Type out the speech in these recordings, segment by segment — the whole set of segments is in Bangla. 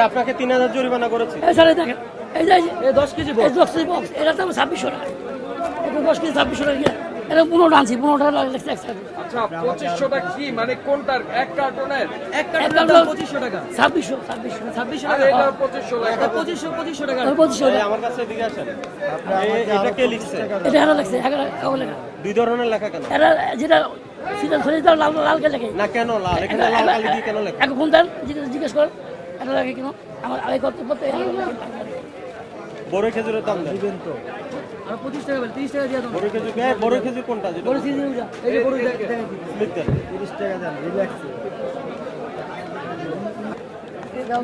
আপনাকে 3000 জরিমানা করেছি। স্যার দেখেন এই যে 10 কেজি বক্স এটা তো 2600 টাকা, এটা 10 কেজি 2600 টাকা, এটা 15টা আনছি, 15 টাকা লাগছে এক্সট্রা। আচ্ছা 2500 টাকা কি মানে কোনটার এক কার্টনের এক কার্টনের দাম 2500 টাকা, 2600 আর টাকা, এটা 2500 টাকা, এটা 2500 টাকা। 2500 এই টাকা, আমার কাছে এদিকে আসেন। এটা কে লিখছে? এটা হারা লাগছে 11 লেখা। দুই ধরনের লেখা কেন? এটা যেটা সিজন ধরে দাও লাল লাল কে লেখে না কেন লাল? এখানে লাল কালি দিয়ে কেন লেখা? এক ফোন দেন জিজ্ঞেস করেন এটা লাগে কেন। আমার আগে কর্তব্য বড় খেজুরের দাম দেন। আর 25 টাকা বলে 30 টাকা দিয়ে দাও। বড় খেজুর কোনটা? যেটা বড় সিজন ওটা, এই যে বড় দেখেন লিখতেন 30 টাকা দেন, রিল্যাক্স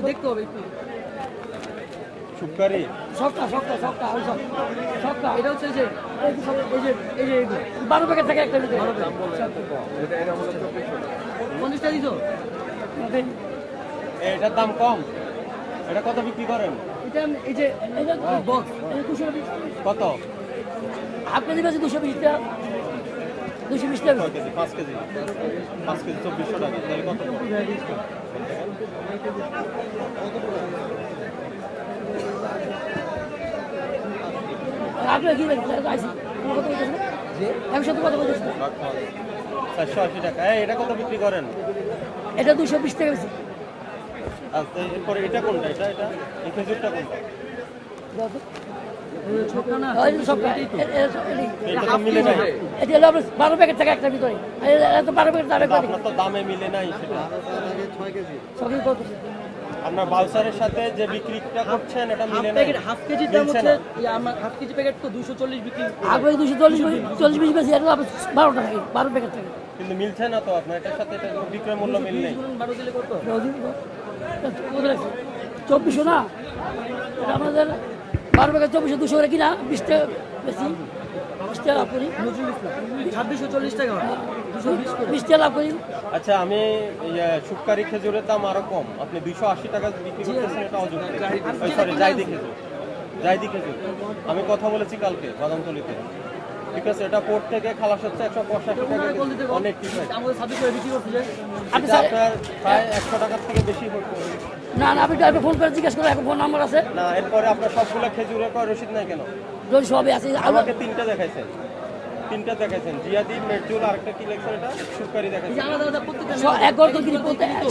দেখতে হবে একটু। সুপারি সবটা এটা হচ্ছে এই যে এগুলো 12 প্যাকেট থাকে একটা ভিতরে। এটা হলো 2400 টাকা। 50 টাকা দিছো। এটার দাম কম। এটা কত বিক্রি করেন? এটা এই যে এটা বক্স এটা 220 কত? হাফ কেজি বেশি 220 টাকা, 220 টাকা। 6 কেজি 5 কেজি 2400 টাকা। তাহলে কত পড়ে? আপনি কি বলেন আইসি কত বলতেছেন? জি 100 কত বলতেছেন? 480 টাকা। এটা কত বিক্রি করেন? এটা 220 টাকা বেশি। আচ্ছা এরপরে এটা কোনটা? এটা এই খেজুরটা কোনটা? ছোট না ওই যে সবটা এটা তো মিলে নাই। এটা হলো আপনার 12 প্যাকেট থাকে একটা ভিতরে, এটা তো 12 প্যাকেট দাম একটা আপনার তো দামে মিলে নাই সেটা। 6 কেজি কত? আপনার বাউসারের সাথে যে বিক্রিটা করছেন এটা হাফ মিলে নাই। প্যাকেট হাফ কেজির দাম মিলছে হচ্ছে না। আমার হাফ কেজি প্যাকেট তো 240 বিক্রি। আগে 240 বেশি বেশি, এটা আপনার 12 টাকা 12 প্যাকেট থাকে। কিন্তু মিলছে না তো আপনার এটার সাথে এটা বিক্রয় মূল্য মিল নেই। 12 দিলে কত? 2400 না, এটা আমাদের 12 প্যাকেট 2400, 200 করে কিনা 20 টাকা বেশি, 20 টাকা লাভ করি, নজরুল ইসলাম 2640 টাকা, 220 করে। 20 টাকা লাভ করি। আচ্ছা আমি সুপকারি খেজুরের দাম আরো কম, আপনি 280 টাকা বিক্রি করতেছেন, এটা অযৌক্তিক। সরি জাইদি খেজুর আমি কথা বলেছি কালকে বাদামতলিতে, ঠিক আছে? এটা পোর্ট থেকে খালাস হচ্ছে 185 টাকা, অনেক ঠিক আছে। আমাদের 26 করে বিক্রি করতে যায়। আপনি এটা আপনার প্রায় 100 টাকার থেকে বেশি হচ্ছে। না আপনি ড্রাইভার ফোন করে জিজ্ঞেস করেন, এখন ফোন নাম্বার আছে, না এরপরে আপনার সবগুলো খেজুরের পর রসিদ নাই কেন? যদি সবই আছে। আমাকে তিনটা দেখাইছেন জিয়াদি মেরজুল আর একটা কি লেখছেন? এটা সুপকারি এই যে দেখাইছেন। আলাদা আলাদা প্রত্যেকটা এক গর্ত কিনি,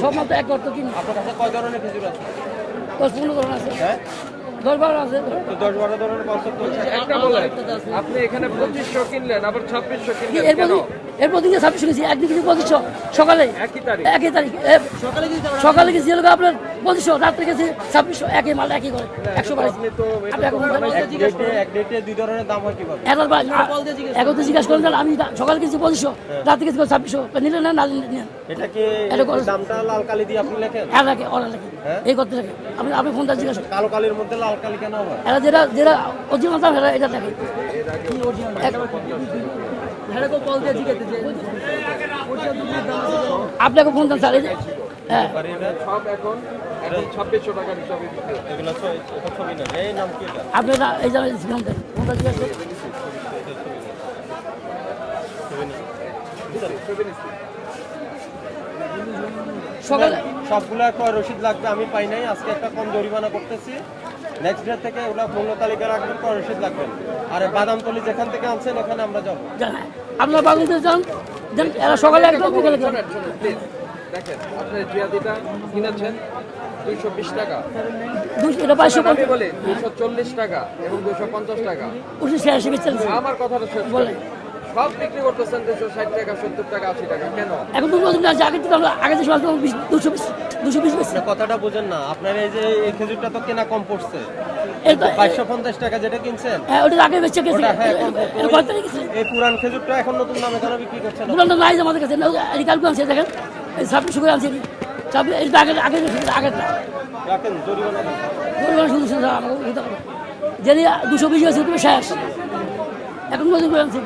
সব মাত্র এক গর্ত কিনি, আপনার কাছে কয় ধরনের খেজুর আছে? 10-15 ধরনের আছে, হ্যাঁ 10-12 আছে। তো 10-12 ধরনের কনসেপ্ট হচ্ছে। একটা বলেন আপনি এখানে 2500 কিনলেন আবার 2600 কিনলেন কেন? এরপর দিকে 2600 গেছি, একদিন গেছি 2500 সকালে, একই তারিখ। একই তারিখ, সকালে গেছি হলো আপনার 2500, রাত্রে গেছি 2600, একই মাল একই করে 122। আপনি তো আপনি এখন এক ডেটে দুই ধরনের দাম হয় কিভাবে? এখন তো জিজ্ঞাসা করেন, আমি সকালে গেছি 2500, রাত্রে গেছি 2600, নিলে না না নিলে এটা কি দামটা লাল কালি দিয়ে আপনি লেখেন? হ্যাঁ রাখে, ওরা রাখে, এই করতে রাখে। আপনি ফোনটা জিজ্ঞাসা কালো কালির মধ্যে লাল কালি কেন হয়? এরা যেটা অরিজিনাল দাম এটা থাকে। আপনাকে ফোন দেন স্যার, এই যে হ্যাঁ সব এখন 2600 টাকার হিসাবে বিক্রি হচ্ছে। এগুলো এটা ছবি না, এই নাম কি এটা? আপনারা এই জায়গায় ফোন দেন, ফোনটা জিজ্ঞাসা করেন। ছবি নিচ্ছি। সকালে সবগুলো একটা রসিদ লাগবে, আমি পাই নাই, আজকে একটা কম জরিমানা করতেছি। নেক্সট ডে থেকে ওগুলো মূল্য তালিকা রাখবেন, পর রসিদ লাগবেন। আর বাদামতলি যেখান থেকে আনছেন ওখানে আমরা যাবো। আপনারা বাগুনতে যান, এরা সকালে একদম বিকেলে যান। শোনেন, please, দেখেন আপনি জিয়াদিটা কিনেছেন 220 টাকা, এটা 500 আমি বলি 240 টাকা এবং 250 টাকা। 286 বেচছেন আমার কথাটা শেষ বলেন। সব বিক্রি করতেছেন 260 টাকা, 70 টাকা, 80 টাকা কেন? এখন তো নতুন আছে, আগে থেকে আমরা আগে যে সময় 220 বেচছি। আপনার কথাটা বুঝেন না, আপনার এই যে এই খেজুরটা তো কেনা কম পড়ছে, এটা 2250 টাকা যেটা কিনছেন হ্যাঁ ওটা আগে বেচছে গেছে, ওটা হ্যাঁ কম এটা কত তারিখ গেছে? এই পুরান খেজুরটা এখন নতুন নামে কেন বিক্রি করছেন? দুটো নাই আমাদের কাছে, এই কালকে আনছে দেখেন, এই 2600 করে আনছে, এটা আগে আগেরটা রাখেন জরিমানা দেন। পরিমাণ শুধু শুধু আমাকে দিতে হবে। যদি 220 আছে তুমি শেষ, এখন নতুন করে আনছি।